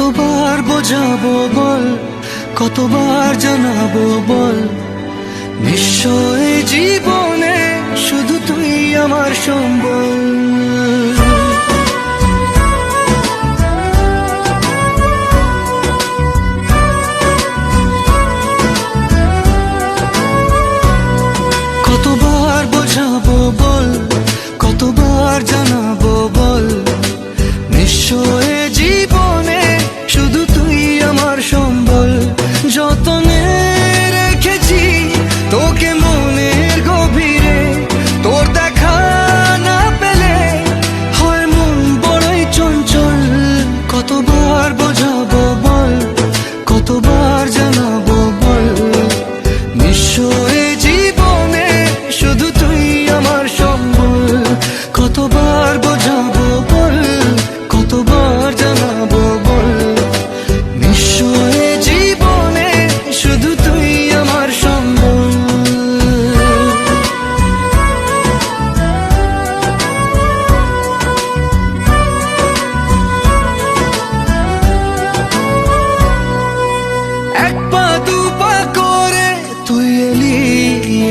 কতবার বোঝাবো বল, কতবার জানাবো বল, নিশ্চয় জীবনে শুধু তুই আমার সম্বল। কতবার বোঝাবো বল, কতবার জানাবো বল, নিশ্চয় জীবনে শুধু তুই আমার সম্বল। যতনে রেখেছি তোকে মনের গভীরে, তোর দেখা না পেলে হয় মন বড়ই চঞ্চল। কতবার বোঝাবো বল, কতবার জানাবো বল, নিশ্চয় জীবনে শুধু তুই আমার সম্বল। কতবার বোঝাবো বল, কতবার জানাবো বল, নিশ্চয় জীবনে শুধু তুই আমার সম্বল। এক পা দু পা করে তুই এলি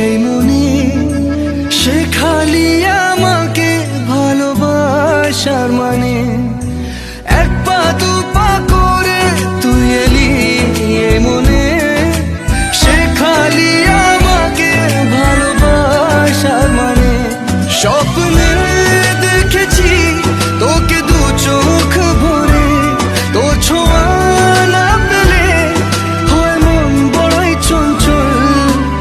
এই মনে, শেখালি আমাকে ভালোবাসার মানে। এক পা দু পা করে তুই এলি এই মনে, শেখালি আমাকে ভালোবাসার মানে। স্বপ্নে দেখেছি তোকে দু চোখ ভরে, তোর ছোঁয়া না পেলে হয় মন বড়ই চঞ্চল।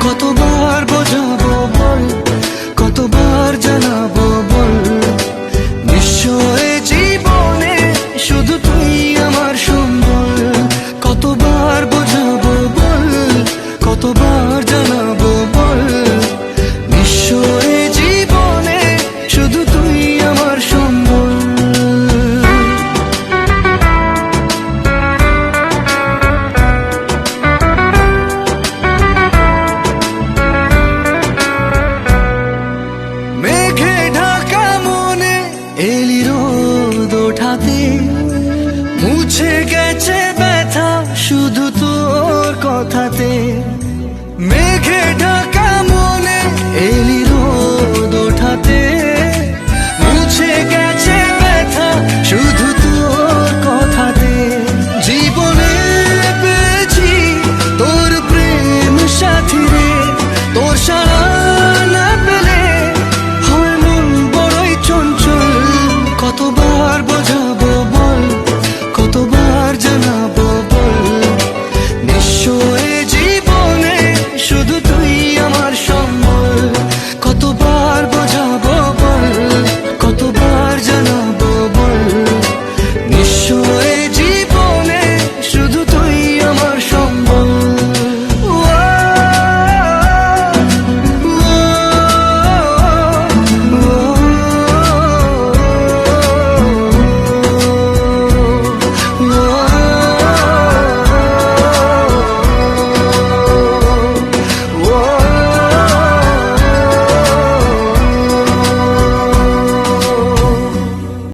কতবার বোঝাবো বল, কতবার জানাবো বল, নিশ্চয় জীবনে শুধু তুই আমার সম্বল। কতবার বোঝাবো বল, কতবার জানাবো বল, নিশ্চয় জীবনে শুধু তুই আমার সম্বল। মেঘে ঢাকা মনে এলি রোদ ওঠাতে, মুছে গেছে ব্যথা শুধু তোর কথাতে। মেঘে ঢাকা মনে এলি